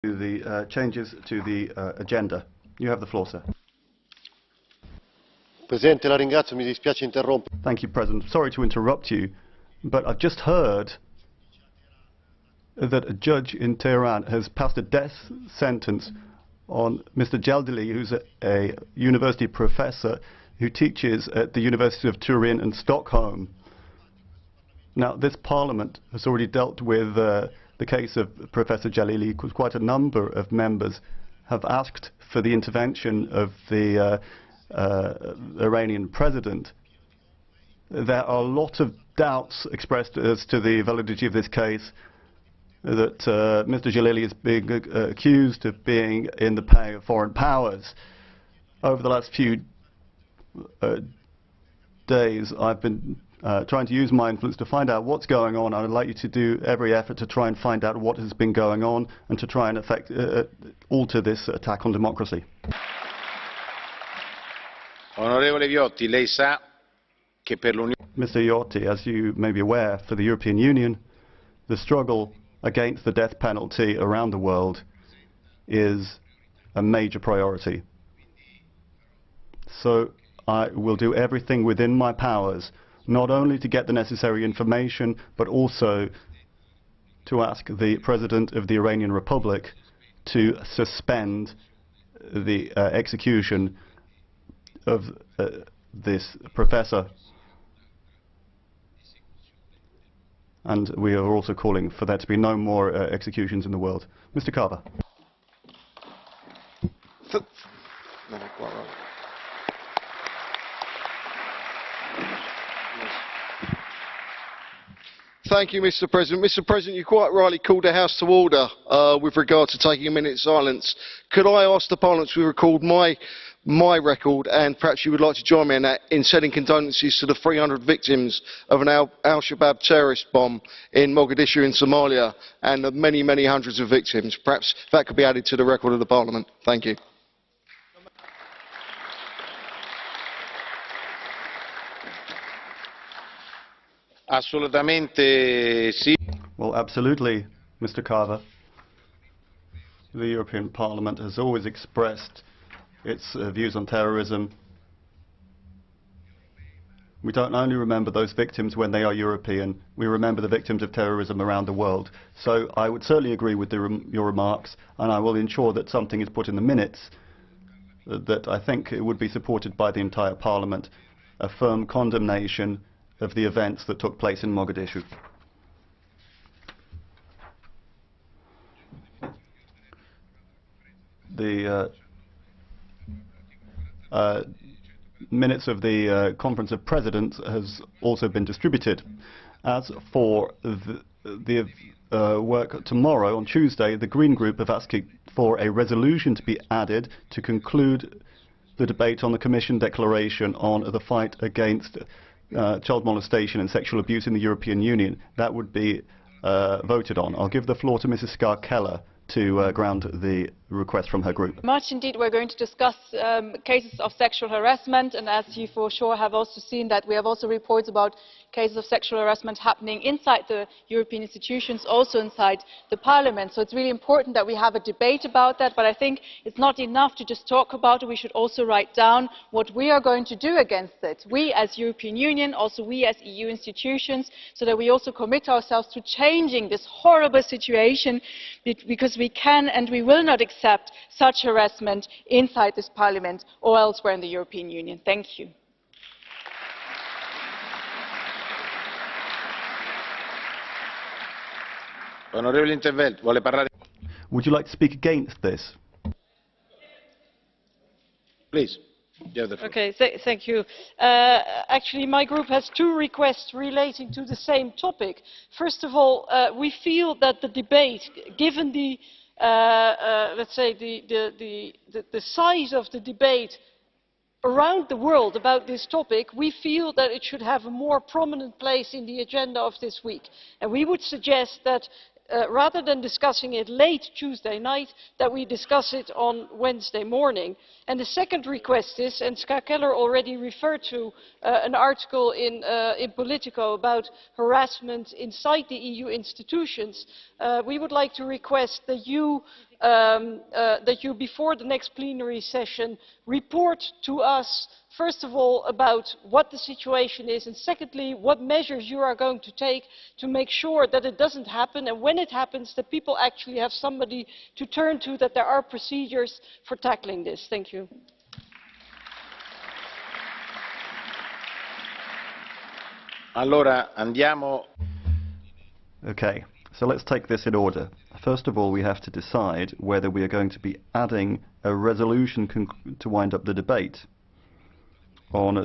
The changes to the agenda. You have the floor, sir. Presidente, la ringrazio, mi dispiace interrompere. Thank you, President. Sorry to interrupt you, but I've just heard that a judge in Tehran has passed a death sentence on Mr. Jaldili, who's a university professor who teaches at the University of Turin and Stockholm. Now, this Parliament has already dealt with the case of Professor Jalili, because quite a number of members have asked for the intervention of the Iranian president. There are a lot of doubts expressed as to the validity of this case, that Mr. Jalili is being accused of being in the pay of foreign powers. Over the last few days, I've been trying to use my influence to find out what's going on. I'd like you to do every effort to try and find out what has been going on and to try and alter this attack on democracy. Onorevole Viotti, lei sa che per l'Unione... Mr. Viotti, as you may be aware, for the European Union, the struggle against the death penalty around the world is a major priority. So I will do everything within my powers, not only to get the necessary information, but also to ask the President of the Iranian Republic to suspend the execution of this professor. And we are also calling for there to be no more executions in the world. Mr. Carver. Thank you, Mr. President. Mr. President, you quite rightly called the House to order with regard to taking a minute's silence. Could I ask the Parliament to record my record, and perhaps you would like to join me in that, in sending condolences to the 300 victims of an al-Shabaab terrorist bomb in Mogadishu in Somalia, and the many, many hundreds of victims. Perhaps that could be added to the record of the Parliament. Thank you. Assolutamente sì. Well, absolutely, Mr. Carver. The European Parliament has always expressed its views on terrorism. We don't only remember those victims when they are European, we remember the victims of terrorism around the world. So I would certainly agree with your remarks, and I will ensure that something is put in the minutes that I think it would be supported by the entire Parliament, a firm condemnation of the events that took place in Mogadishu. The minutes of the Conference of Presidents has also been distributed. As for the work tomorrow, on Tuesday, the Green Group have asked for a resolution to be added to conclude the debate on the Commission declaration on the fight against child molestation and sexual abuse in the European Union. That would be voted on. I'll give the floor to Mrs. Ska KELLER to ground the request from her group. Much indeed. We're going to discuss cases of sexual harassment, and as you for sure have also seen, that we have also reports about cases of sexual harassment happening inside the European institutions, also inside the Parliament. So it's really important that we have a debate about that, but I think it's not enough to just talk about it. We should also write down what we are going to do against it. We as European Union, also we as EU institutions, so that we also commit ourselves to changing this horrible situation, because we can and we will not accept such harassment inside this Parliament or elsewhere in the European Union. Thank you. Onorevole Intervelt, vuole parlare? Would you like to speak against this? Please. Okay, thank you. Actually, my group has two requests relating to the same topic. First of all, we feel that the debate, given the let's say the size of the debate around the world about this topic, we feel that it should have a more prominent place in the agenda of this week. And we would suggest that rather than discussing it late Tuesday night, that we discuss it on Wednesday morning. And the second request is, and Ska KELLER already referred to an article in Politico about harassment inside the EU institutions, we would like to request that you that you, before the next plenary session, report to us, first of all, about what the situation is, and secondly, what measures you are going to take to make sure that it doesn't happen, and when it happens, that people actually have somebody to turn to, that there are procedures for tackling this. Thank you. Allora andiamo. Okay, so let's take this in order. First of all, we have to decide whether we are going to be adding a resolution to wind up the debate on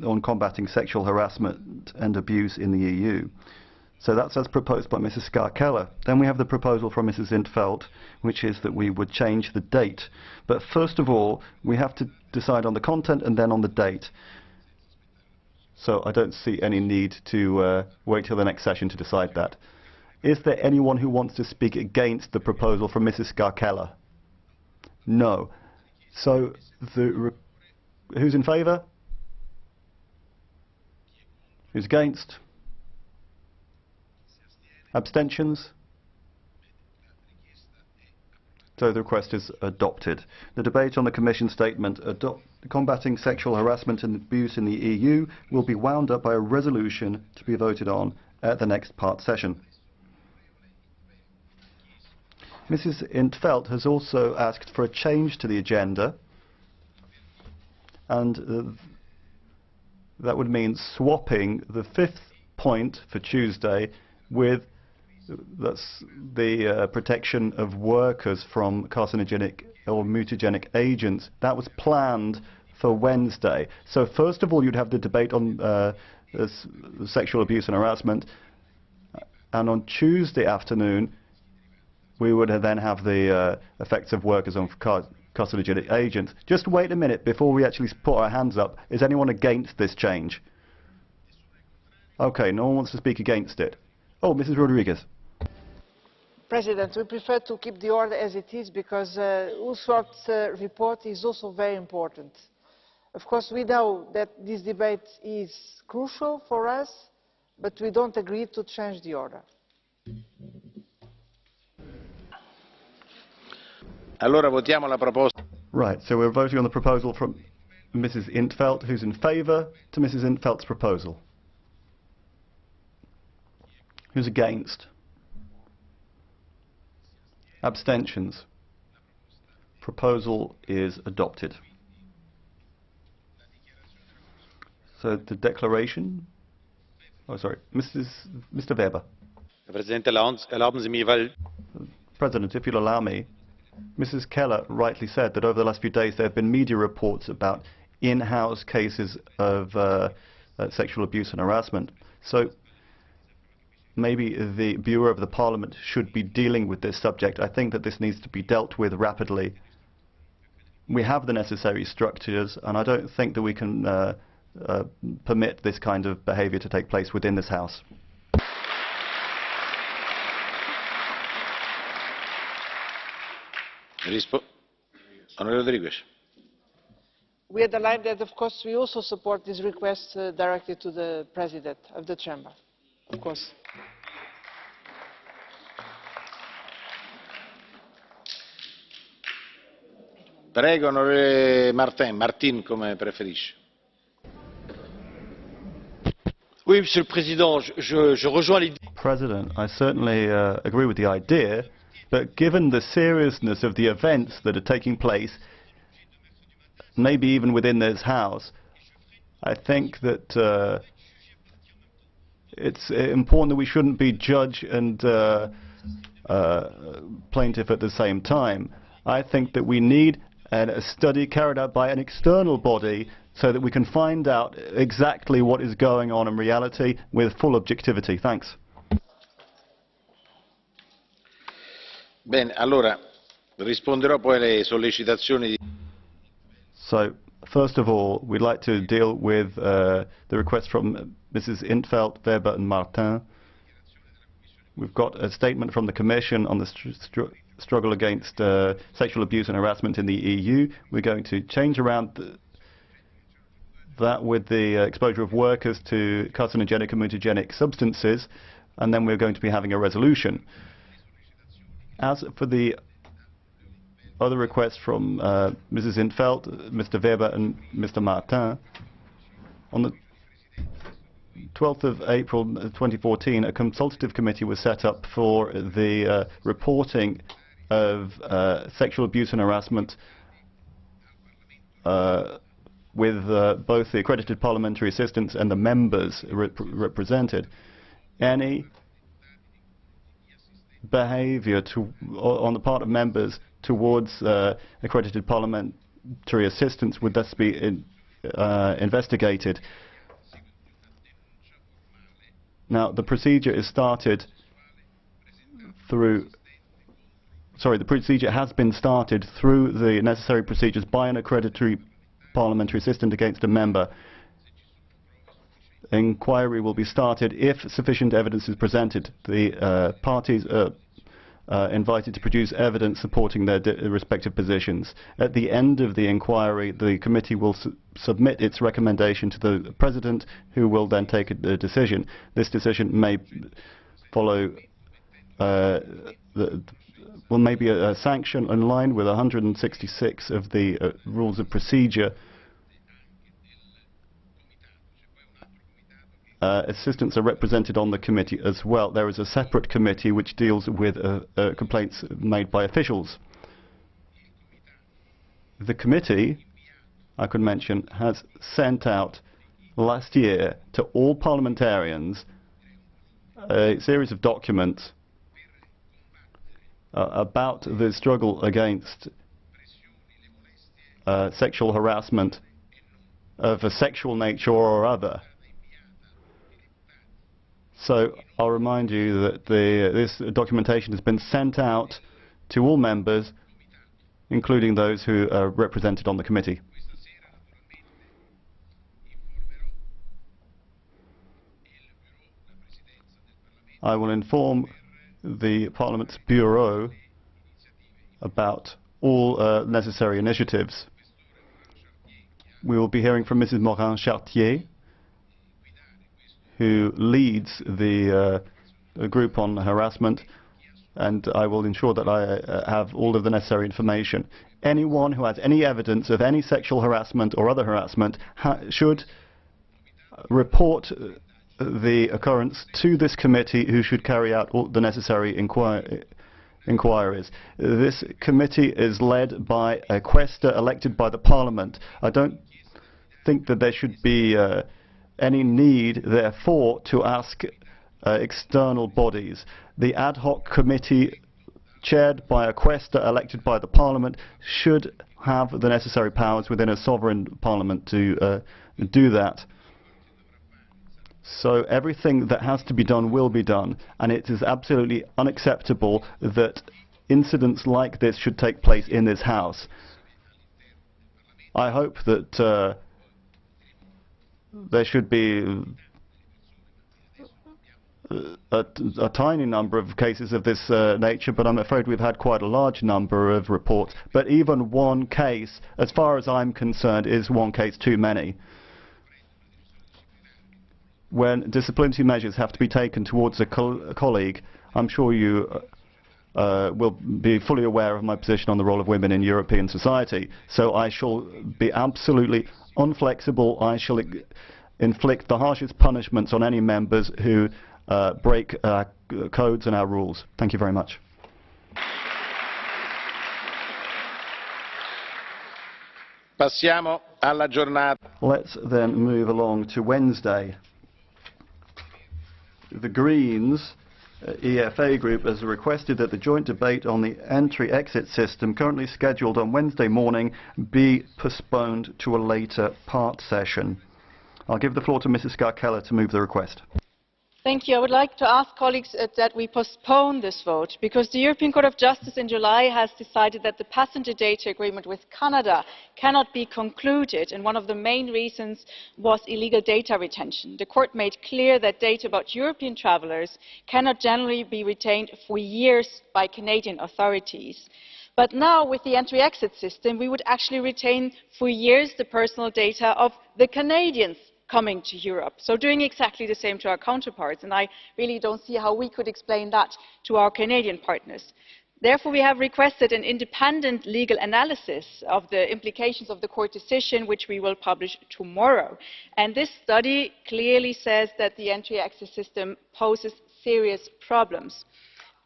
on combating sexual harassment and abuse in the EU. So that's as proposed by Mrs. Ska KELLER. Then we have the proposal from Mrs. in 't Veld, which is that we would change the date. But first of all, we have to decide on the content and then on the date. So I don't see any need to wait till the next session to decide that. Is there anyone who wants to speak against the proposal from Mrs. Ska KELLER? No. So who's in favour? Who's against? Abstentions? So the request is adopted. The debate on the Commission statement combating sexual harassment and abuse in the EU will be wound up by a resolution to be voted on at the next part session. Mrs. in 't Veld has also asked for a change to the agenda, and that would mean swapping the 5th point for Tuesday with the protection of workers from carcinogenic or mutagenic agents. That was planned for Wednesday. So first of all, you'd have the debate on sexual abuse and harassment, and on Tuesday afternoon we would then have the effects of workers on carcinogenic agents. Just wait a minute before we actually put our hands up. Is anyone against this change? Okay, no one wants to speak against it. Oh, Mrs. Rodriguez. President, we prefer to keep the order as it is because Ulsworth's report is also very important. Of course, we know that this debate is crucial for us, but we don't agree to change the order. Allora votiamo la proposta. Right, so we're voting on the proposal from Mrs. in 't Veld. Who's in favour to Mrs. in 't Veld's proposal? Who's against? Abstentions? Proposal is adopted. So the declaration. Oh, sorry, Mr. Weber. President, if you'll allow me, Mrs. Keller rightly said that over the last few days there have been media reports about in-house cases of sexual abuse and harassment. So maybe the Bureau of the Parliament should be dealing with this subject. I think that this needs to be dealt with rapidly. We have the necessary structures, and I don't think that we can permit this kind of behaviour to take place within this House. Honourable Rodrigues. We underline that, of course, we also support this request directed to the President of the Chamber, of course. Prego, onorevole Martin, come preferisce. Oui, Monsieur le Président, je rejoins l'idée. President, I certainly agree with the idea, but given the seriousness of the events that are taking place, maybe even within this House, I think that it's important that we shouldn't be judge and plaintiff at the same time. I think that we need a study carried out by an external body so that we can find out exactly what is going on in reality with full objectivity. Thanks. Bene, allora risponderò poi alle sollecitazioni. So, first of all, we'd like to deal with the request from Mrs. in 't Veld, Weber and Martin. We've got a statement from the Commission on the struggle against sexual abuse and harassment in the EU. We're going to change around that with the exposure of workers to carcinogenic and mutagenic substances, and then we're going to be having a resolution. As for the other requests from Mrs. in 't Veld, Mr. Weber and Mr. Martin. On the 12th of April 2014, a consultative committee was set up for the reporting of sexual abuse and harassment with both the accredited parliamentary assistants and the members represented. Any behavior on the part of members towards accredited parliamentary assistants would thus be investigated. Now, the procedure is started through, the procedure has been started through the necessary procedures by an accredited parliamentary assistant against a member. Inquiry will be started if sufficient evidence is presented. The parties are invited to produce evidence supporting their respective positions. At the end of the inquiry, the committee will submit its recommendation to the President, who will then take a decision. This decision may follow maybe a sanction in line with 166 of the rules of procedure. Assistants are represented on the committee as well. There is a separate committee which deals with complaints made by officials. The committee, I could mention, has sent out last year to all parliamentarians a series of documents about the struggle against sexual harassment of a sexual nature or other. So I'll remind you that this documentation has been sent out to all members, including those who are represented on the committee. I will inform the Parliament's Bureau about all necessary initiatives. We will be hearing from Mrs. Morin-Chartier, who leads the group on harassment, and I will ensure that I have all of the necessary information. Anyone who has any evidence of any sexual harassment or other harassment should report the occurrence to this committee, who should carry out all the necessary inquiries. This committee is led by a quaestor elected by the Parliament. I don't think that there should be any need, therefore, to ask external bodies. The ad hoc committee, chaired by a quaestor elected by the Parliament, should have the necessary powers within a sovereign parliament to do that. So everything that has to be done will be done, and it is absolutely unacceptable that incidents like this should take place in this House. I hope that there should be a tiny number of cases of this nature, but I'm afraid we've had quite a large number of reports. But even one case, as far as I'm concerned, is one case too many. When disciplinary measures have to be taken towards a colleague, I'm sure you will be fully aware of my position on the role of women in European society. So I shall be absolutely unflexible. I shall inflict the harshest punishments on any members who break our codes and our rules. Thank you very much. Passiamo alla giornata. Let's then move along to Wednesday. The Greens EFA group has requested that the joint debate on the entry-exit system, currently scheduled on Wednesday morning, be postponed to a later part session. I'll give the floor to Mrs. Ska KELLER to move the request. Thank you. I would like to ask colleagues that we postpone this vote, because the European Court of Justice in July has decided that the passenger data agreement with Canada cannot be concluded, and one of the main reasons was illegal data retention. The court made clear that data about European travellers cannot generally be retained for years by Canadian authorities. But now, with the entry-exit system, we would actually retain for years the personal data of the Canadians coming to Europe, so doing exactly the same to our counterparts, and I really don't see how we could explain that to our Canadian partners. Therefore, we have requested an independent legal analysis of the implications of the court decision, which we will publish tomorrow. And this study clearly says that the entry-exit system poses serious problems,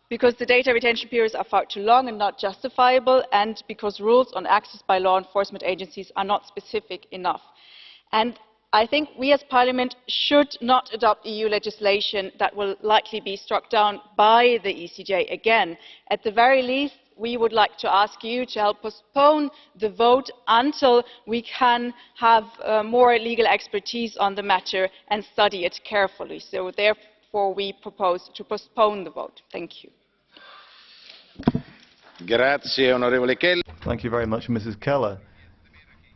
because the data retention periods are far too long and not justifiable, and because rules on access by law enforcement agencies are not specific enough. And I think we as Parliament should not adopt EU legislation that will likely be struck down by the ECJ again. At the very least, we would like to ask you to help postpone the vote until we can have more legal expertise on the matter and study it carefully. So therefore, we propose to postpone the vote. Thank you. Grazie, onorevole Keller. Thank you very much, Mrs. Keller.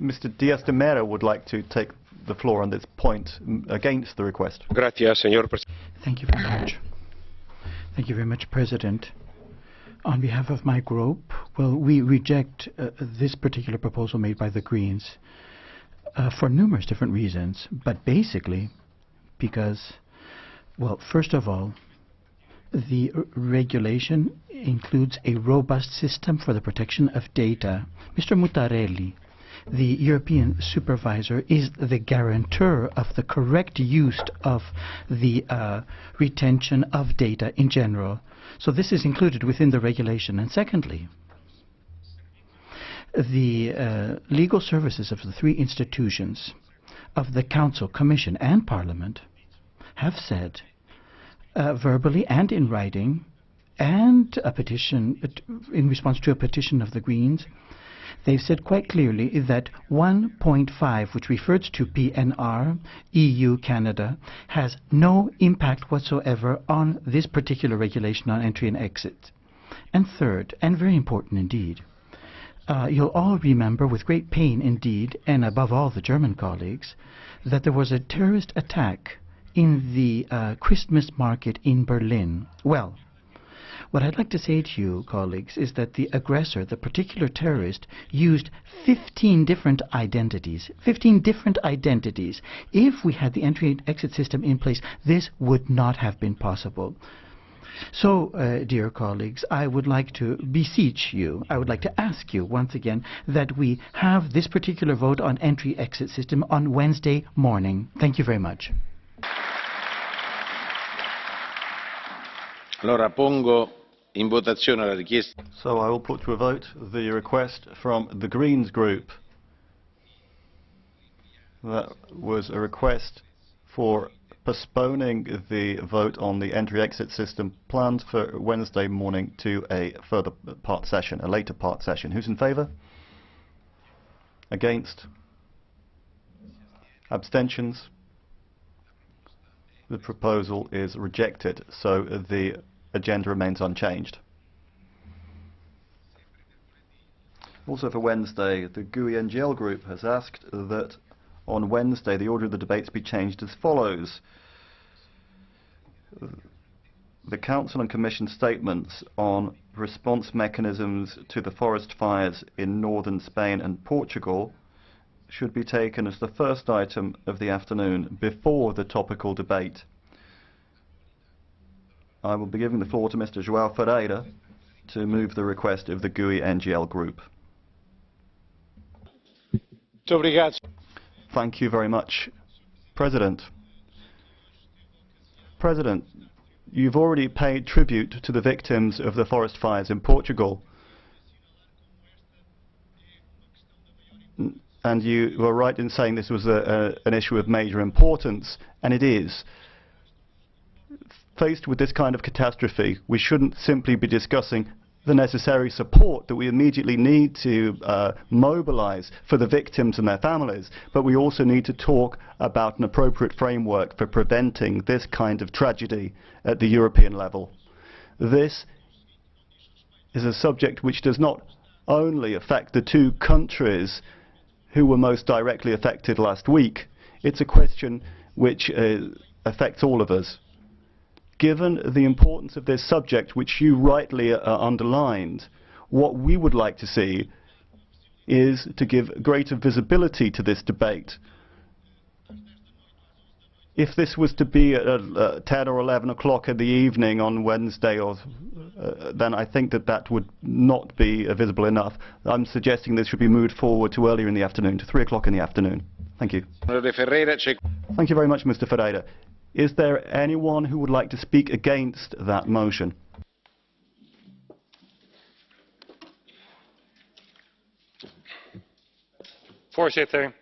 Mr. Díaz de Mera would like to take the floor on this point against the request. Gracias, señor presidente. Thank you very much. Thank you very much, President. On behalf of my group, well, we reject this particular proposal made by the Greens for numerous different reasons, but basically because, well, first of all, the regulation includes a robust system for the protection of data. Mr. Mutarelli, the European supervisor, is the guarantor of the correct use of the retention of data in general. So this is included within the regulation. And secondly, the legal services of the three institutions of the Council, Commission and Parliament have said verbally and in writing, and a petition in response to a petition of the Greens, they've said quite clearly that 1.5, which refers to PNR, EU, Canada, has no impact whatsoever on this particular regulation on entry and exit. And third, and very important indeed, you'll all remember with great pain indeed, and above all the German colleagues, that there was a terrorist attack in the Christmas market in Berlin. Well, what I'd like to say to you, colleagues, is that the aggressor, the particular terrorist, used 15 different identities. 15 different identities. If we had the entry and exit system in place, this would not have been possible. So, dear colleagues, I would like to beseech you, I would like to ask you once again that we have this particular vote on entry-exit system on Wednesday morning. Thank you very much. Allora pongo in votazione la richiesta. So I will put to a vote the request from the Greens group. That was a request for postponing the vote on the entry-exit system planned for Wednesday morning to a further part session, a later part session. Who's in favour? Against? Abstentions? The proposal is rejected, so the agenda remains unchanged. Also for Wednesday, the GUI-NGL group has asked that on Wednesday the order of the debates be changed as follows. The Council and Commission statements on response mechanisms to the forest fires in northern Spain and Portugal should be taken as the first item of the afternoon before the topical debate. I will be giving the floor to Mr. João Ferreira to move the request of the GUI-NGL group. Thank you very much, President. President, you've already paid tribute to the victims of the forest fires in Portugal. And you were right in saying this was an issue of major importance, and it is. Faced with this kind of catastrophe, we shouldn't simply be discussing the necessary support that we immediately need to mobilize for the victims and their families, but we also need to talk about an appropriate framework for preventing this kind of tragedy at the European level. This is a subject which does not only affect the two countries who were most directly affected last week. It's a question which affects all of us. Given the importance of this subject, which you rightly underlined, what we would like to see is to give greater visibility to this debate. If this was to be at 10 or 11 o'clock in the evening on Wednesday, then I think that would not be visible enough. I'm suggesting this should be moved forward to earlier in the afternoon, to 3 o'clock in the afternoon. Thank you. Thank you very much, Mr. Ferreira. Is there anyone who would like to speak against that motion? Voorzitter,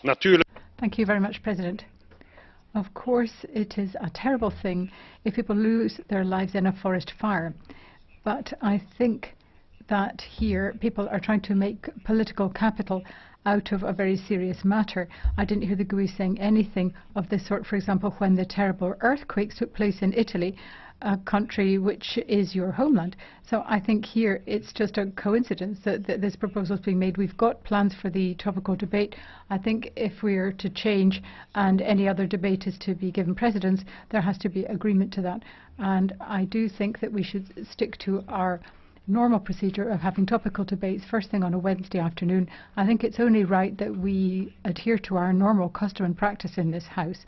natuurlijk. Thank you very much, President. Of course, it is a terrible thing if people lose their lives in a forest fire. But I think that here people are trying to make political capital out of a very serious matter. I didn't hear the GUI saying anything of this sort, for example, when the terrible earthquakes took place in Italy, a country which is your homeland. So I think here it's just a coincidence that this proposal is being made. We've got plans for the topical debate. I think if we are to change and any other debate is to be given precedence, there has to be agreement to that. And I do think that we should stick to our normal procedure of having topical debates first thing on a Wednesday afternoon. I think it's only right that we adhere to our normal custom and practice in this House.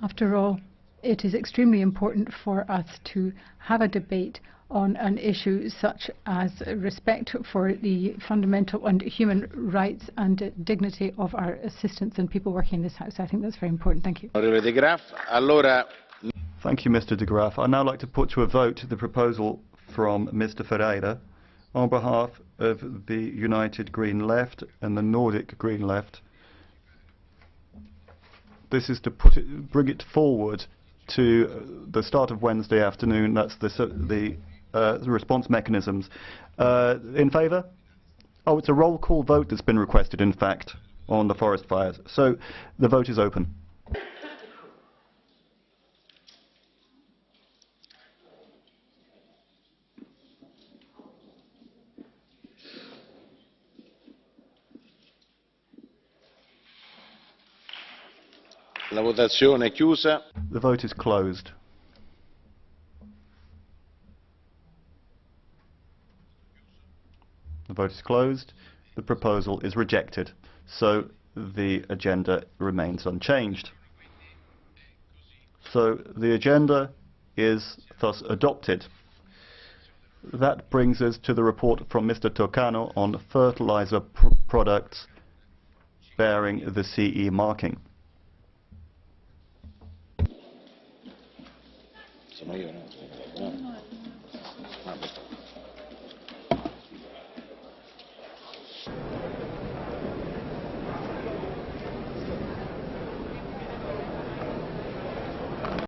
After all, it is extremely important for us to have a debate on an issue such as respect for the fundamental and human rights and dignity of our assistants and people working in this House. I think that's very important. Thank you. Thank you, Mr. de GRAAFF. I'd now like to put to a vote the proposal from Mr. Ferreira on behalf of the United Green Left and the Nordic Green Left. This is to bring it forward to the start of Wednesday afternoon. That's the response mechanisms. In favour? Oh, it's a roll call vote that's been requested, in fact, on the forest fires. So the vote is open. La votazione è chiusa. The vote is closed. The vote is closed. The proposal is rejected. So the agenda remains unchanged. So the agenda is thus adopted. That brings us to the report from Mr. Tocano on fertilizer products bearing the CE marking. Sono io, no?